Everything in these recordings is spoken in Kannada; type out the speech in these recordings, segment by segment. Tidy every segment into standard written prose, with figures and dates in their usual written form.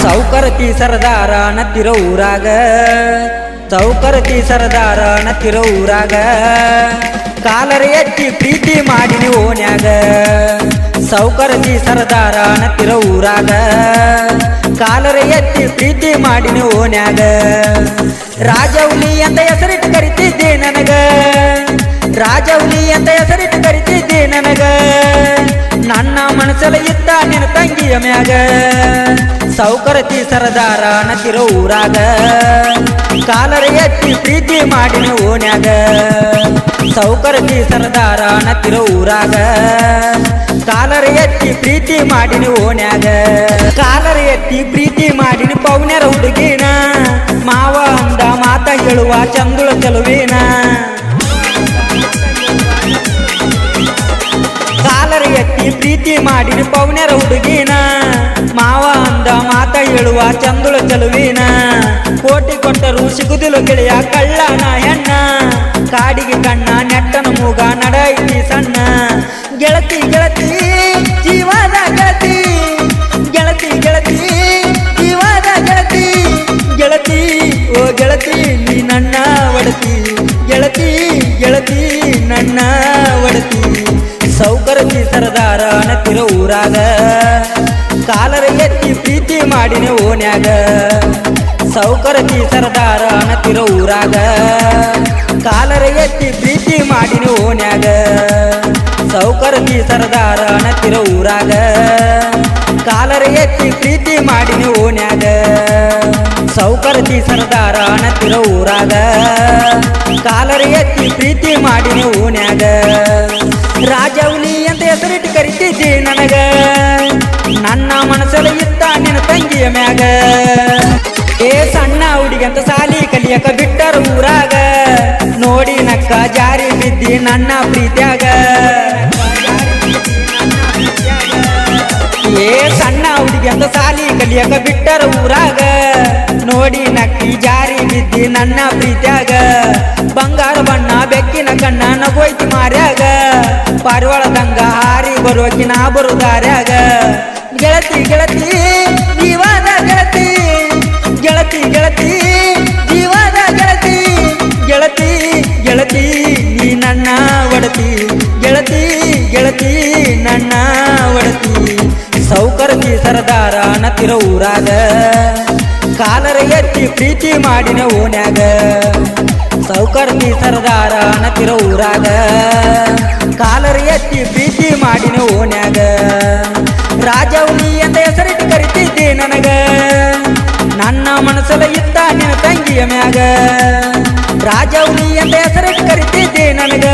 ಸೌಕರತಿ ಸರದಾರ ನತ್ತಿರೋ ಊರಾಗ ಸೌಕರತಿ ಸರದಾರ ನತ್ತಿರೋ ಊರಾಗ ಕಾಲರ ಎತ್ತಿ ಪ್ರೀತಿ ಮಾಡಿನಿ ಓನ್ಯಾಗ ಸೌಕರತಿ ಸರದಾರ ನತ್ತಿರೋ ಊರಾಗ ಕಾಲರ ಎತ್ತಿ ಪ್ರೀತಿ ಮಾಡಿನಿ ಓನ್ಯಾಗ ರಾಜೌಲಿ ಅಂತ ಹೆಸರಿಟ್ಟು ಕರಿತಿದ್ದೆ ನನಗ ರಾಜೌಲಿ ಅಂತ ಹೆಸರಿಟ್ಟು ಕರಿತಿದ್ದೆ ನನಗ ನನ್ನ ಮನಸ್ಸಲ್ಲಿ ಇತ್ತ ನಿನ್ನ ತಂಗಿಯ ಮ್ಯಾಗ ಸೌಕರತಿ ಸರದಾರ ನತ್ತಿರೋ ಊರಾಗ ಕಾಲರ ಎತ್ತಿ ಪ್ರೀತಿ ಮಾಡಿನ ಓನ್ಯಾಗ ಸೌಕರತಿ ಸರದಾರ ನತ್ತಿರೋ ಊರಾಗ ಕಾಲರ ಎತ್ತಿ ಪ್ರೀತಿ ಮಾಡಿನ ಓನ್ಯಾಗ ಕಾಲರ ಎತ್ತಿ ಪ್ರೀತಿ ಮಾಡಿನ ಪೌನ್ಯರ ಹುಡುಗಿನ ಮಾವ ಅಂದ ಮಾತ ಹೇಳುವ ಚಂದುಳ ಚೆಲುವಿನ ಕಾಲರ ಎತ್ತಿ ಪ್ರೀತಿ ಮಾಡಿನ ಪೌನ್ಯರ ಹುಡುಗಿನ ಮಾವ ಅಂದ ಮಾತ ಹೇಳುವ ಚಂದುಳ ಚೆಲುವಿನ ಕೋಟಿ ಕೊಟ್ಟರು ಸಿಗುದಿಲ್ಲ ಗೆಳೆಯ ಕಳ್ಳನ ಹೆಣ್ಣ ಕಾಡಿಗೆ ಕಣ್ಣ ನೆಟ್ಟನ ಮೂಗ ನಡೈತಿ ಸಣ್ಣ ಗೆಳತಿ ಗೆಳತಿ ಜೀವದ ಗೆಳತಿ ಗೆಳತಿ ಗೆಳತಿ ಜೀವದ ಗೆಳತಿ ಗೆಳತಿ ಓ ಗೆಳತಿ ನೀ ನನ್ನ ಒಡತಿ ಗೆಳತಿ ಗೆಳತಿ ನನ್ನ ಒಡತಿ ಸೌಕರತಿ ಸರದಾರ ನತ್ತಿರೋ ಊರಾಗ ಕಾಲರ ಎತ್ತಿ ಪ್ರೀತಿ ಮಾಡಿನ ಓನ್ಯಾಗ ಸೌಕರತಿ ಸರದಾರ ನತ್ತಿರೋ ಊರಾಗ ಕಾಲರ ಎತ್ತಿ ಪ್ರೀತಿ ಮಾಡಿನ ಓನ್ಯಾಗ ಸೌಕರತಿ ಸರದಾರ ನತ್ತಿರೋ ಊರಾಗ ಕಾಲರ ಎತ್ತಿ ಪ್ರೀತಿ ಮಾಡಿನ ಓನ್ಯಾಗ ಸೌಕರತಿ ಸರದಾರ ನತ್ತಿರೋ ಊರಾಗ ಕಾಲರ ಎತ್ತಿ ಪ್ರೀತಿ ಮಾಡಿನ ಓನ್ಯಾಗ ರಾಜೌಲಿ ಅಂತ ಹೆಸರಿಟ್ಟು ಕರಿತಿದ್ದೆ ನನಗ ನನ್ನ ಮನಸ್ಸಲ್ಲಿ ಇತ್ತ ನಿನ್ನ ತಂಗಿಯ ಮ್ಯಾಗ ಏ ಸಣ್ಣ ಹುಡುಗಿ ಅಂತ ಸಾಲಿ ಕಲಿಯಕ ಬಿಟ್ಟರ ಊರಾಗ ನೋಡಿ ನಕ್ಕ ಜಾರಿ ಬಿದ್ದಿ ನನ್ನ ಪ್ರೀತ್ಯಾಗ ಏ ಸಣ್ಣ ಹುಡುಗಿ ಅಂತ ಸಾಲಿ ಕಲಿಯಕ ಬಿಟ್ಟರ ಊರಾಗ ನೋಡಿ ನಕ್ಕಿ ಜಾರಿ ಬಿದ್ದಿ ನನ್ನ ಪ್ರೀತ್ಯಾಗ ಬಂಗಾರ ಬಣ್ಣ ಬೆಕ್ಕಿನ ಕಣ್ಣ ನಗೋಯ್ತಿ ಮಾರ್ಯಾಗ ಪಾರಿವಾಳದಂಗ ಹಾರಿ ಬರೋಕಿ ನಾ ಬರುದಾರ್ಯಾಗ ಗೆಳತಿ ಗೆಳತಿ ಜೀವದ ಗೆಳತಿ ಗೆಳತಿ ಗೆಳತಿ ಜೀವದ ಗೆಳತಿ ಗೆಳತಿ ಗೆಳತಿ ನೀ ನನ್ನ ಒಡತಿ ಗೆಳತಿ ಗೆಳತಿ ನನ್ನ ಒಡತಿ ಸೌಕರತಿ ಸರದಾರ ನತ್ತಿರೋ ಊರಾಗ ಕಾಲರ ಎತ್ತಿ ಪ್ರೀತಿ ಮಾಡಿನ ಓನ್ಯಾಗ ಸೌಕರತಿ ಸರದಾರ ನತ್ತಿರೋ ಊರಾಗ ಕಾಲರ ಎತ್ತಿ ಪ್ರೀತಿ ಮಾಡಿನ ಓನ್ಯಾಗ ರಾಜೌಲಿ ಅಂತ ಹೆಸರಿಟ್ಟು ಕರಿತಿದ್ದೆ ನನಗ ನನ್ನ ಮನಸ್ಸಲ್ಲಿ ಇತ್ತ ನಿನ್ನ ತಂಗಿಯ ಮ್ಯಾಗ ರಾಜೌಲಿ ಅಂತ ಹೆಸರಿಟ್ಟು ಕರಿತಿದ್ದೆ ನನಗ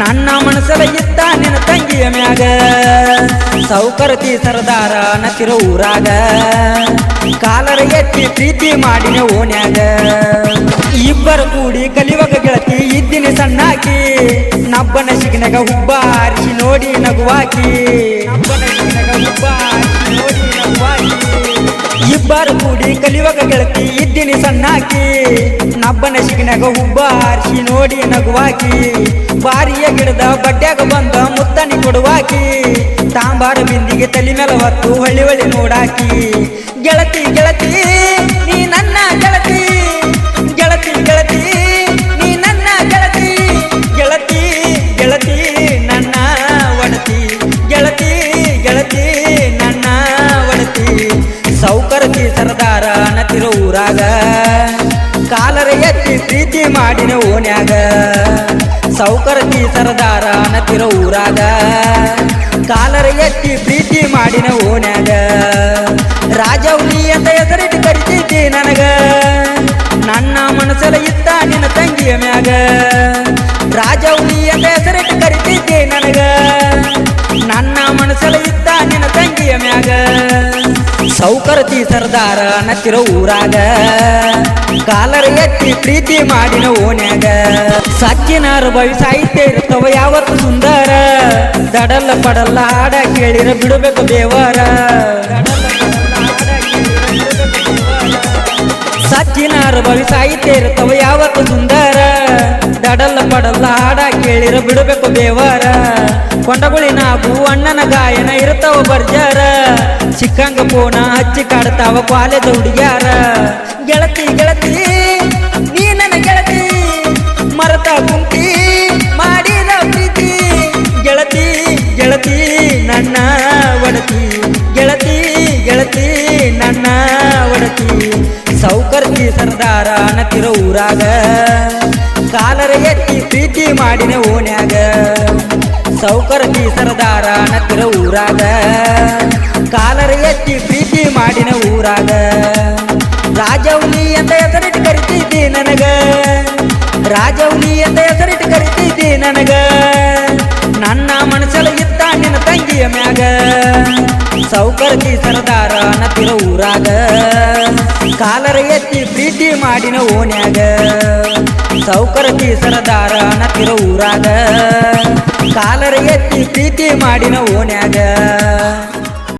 ನನ್ನ ಮನಸ್ಸಲ್ಲಿ ಇತ್ತ ನಿನ್ನ ತಂಗಿಯ ಮ್ಯಾಗ ಸೌಕರತಿ ಸರದಾರ ನತ್ತಿರೋ ಊರಾಗ ಕಾಲರ ಎತ್ತಿ ಪ್ರೀತಿ ಮಾಡಿನ ಓನ್ಯಾಗ ಇಬ್ಬರು ಕೂಡಿ ಕಲಿಯುವಾಗ ಗೆಳತಿ ಇದ್ದಿನ ಸಣ್ಣಾಕಿ ನಬ್ಬನ ಸಿಗಿನಾಗ ಹುಬ್ಬ ಹಾರಿಸಿ ನೋಡಿ ನಗುವಾಕಿ ನಬ್ಬನ ಸಿಗಿನಾಗ ಹುಬ್ಬ ಹಾರಿಸಿ ನೋಡಿ ನಗುವಾಕಿ ಇಬ್ಬರು ಕೂಡಿ ಕಲಿಯುವಾಗ ಗೆಳತಿ ಇದ್ದಿನ ಸಣ್ಣಾಕಿ ನಬ್ಬನ ಸಿಗಿನಾಗ ಹುಬ್ಬ ಹಾರಿಸಿ ನೋಡಿ ನಗುವಾಕಿ ಬಾರಿಯ ಗಿಡದ ಬಡ್ಡ್ಯಾಗ ಬಂದ ಮುತ್ತನಿ ಕೊಡುವಾಕಿ ತಾಂಬಾರ ಬಿಂದಿಗೆ ತಲೆ ಮೇಲೆ ಹೊತ್ತು ಹೊಳ್ಳಿ ಹೊಳ್ಳಿ ನೋಡಾಕಿ ಗೆಳತಿ ಗೆಳತಿ ನೀ ನನ್ನ ಗೆಳತಿ ಗೆಳತಿ ಗೆಳತಿ ನೀ ನನ್ನ ಗೆಳತಿ ಗೆಳತಿ ಗೆಳತಿ ನನ್ನ ಒಡತಿ ಗೆಳತಿ ಗೆಳತಿ ನನ್ನ ಒಡತಿ ಸೌಕರತಿ ಸರದಾರ ನತ್ತಿರೋ ಊರಾಗ ಕಾಲರ ಎತ್ತಿ ಪ್ರೀತಿ ಮಾಡಿನ ಓನ್ಯಾಗ ಸೌಕರತಿ ಸರದಾರ ನತ್ತಿರೋ ಊರಾಗ ಕಾಲರ ಎತ್ತಿ ಪ್ರೀತಿ ಮಾಡಿನ ಓನ್ಯಾಗ ರಾಜೌಲಿ ಅಂತ ಹೆಸರಿಟ್ಟು ಕರಿತಿದ್ದೆ ನನಗ ನನ್ನ ಮನಸ್ಸಲ್ಲಿ ಇತ್ತ ನಿನ್ನ ತಂಗಿಯ ಮ್ಯಾಗ ರಾಜೌಲಿ ಅಂತ ಹೆಸರಿಟ್ಟು ಕರಿತಿದ್ದೆ ನನಗ ನನ್ನ ಮನಸ್ಸಲ್ಲಿ ಇತ್ತ ನಿನ್ನ ತಂಗಿಯ ಮ್ಯಾಗ ಸೌಕರತಿ ಸರದಾರ ನತ್ತಿರೋ ಊರಾಗ ಕಾಲರ ಎತ್ತಿ ಪ್ರೀತಿ ಮಾಡಿನ ಓನ್ಯಾಗ ಸಜ್ಜಿನಾರ ಬವಿ ಸಾಹಿತ್ಯ ಇರ್ತವ ಯಾವತ್ತು ಸುಂದರ ದಡಲ್ಲ ಪಡಲ್ಲ ಹಾಡ ಕೇಳಿರ ಬಿಡಬೇಕು ದೇವರ ಸಜ್ಜಿನಾರ ಬವಿ ಸಾಹಿತ್ಯ ಇರ್ತವ ಯಾವತ್ತು ಸುಂದರ ದಡಲ್ಲ ಪಡಲ್ಲ ಹಾಡ ಕೇಳಿರ ಬಿಡಬೇಕು ದೇವರ ಕೊಂಡಗುಳಿ ನಾವು ಅಣ್ಣನ ಗಾಯನ ಇರ್ತಾವ ಬರ್ಜಾರ ಸಿಕ್ಕಂಗ ಪೋನ ಹಚ್ಚಿ ಕಾಡ್ತಾವ ಕಾಲೇಜ್ ಹುಡುಗ್ಯಾರ ಗೆಳತಿ ಗೆಳತಿ ನೀ ನನ್ನ ಗೆಳತಿ ಮರತ ಕುಂತಿ ಮಾಡಿದ ಪ್ರೀತಿ ಗೆಳತಿ ಗೆಳತಿ ನನ್ನ ಒಡತಿ ಗೆಳತಿ ಗೆಳತಿ ನನ್ನ ಒಡತಿ ಸೌಕರ್ತಿ ಸರ್ದಾರ ಅನ್ನತಿರೋ ಊರಾಗ ಕಾಲರ ಎತ್ತಿ ಪ್ರೀತಿ ಮಾಡಿನ ಓಣ್ಯಾಗ ಸೌಕರ್ತಿ ಸರ್ದಾರ ಅನ್ನತಿರೋ ಊರಾಗ ಕಾಲರ ಎತ್ತಿ ಪ್ರೀತಿ ಮಾಡಿನ ಊರಾಗ ರಾಜೌಲಿ ಅಂತ ಹೆಸರಿಟ್ಟು ಕರಿತಿದ್ದಿ ನನಗ ರಾಜೌಲಿ ಅಂತ ಹೆಸರಿಟ್ಟು ಕರಿತಿದ್ದಿ ನನಗ ನನ್ನ ಮನಸ್ಸಲ್ಲಿ ಇತ್ತ ನಿನ್ನ ತಂಗಿಯ ಮ್ಯಾಗ ಸೌಕರ್ತಿ ಸರ್ದಾರ ಅನ್ನತಿರೋ ಊರಾಗ ಕಾಲರ ಎತ್ತಿ ಪ್ರೀತಿ ಮಾಡಿನ ಓಣ್ಯಾಗ ಸೌಕರ್ತಿ ಸರ್ದಾರ ಅನ್ನತಿರೋ ಊರಾಗ ಕಾಲರ ಎತ್ತಿ ಪ್ರೀತಿ ಮಾಡಿನ ಓಣ್ಯಾಗ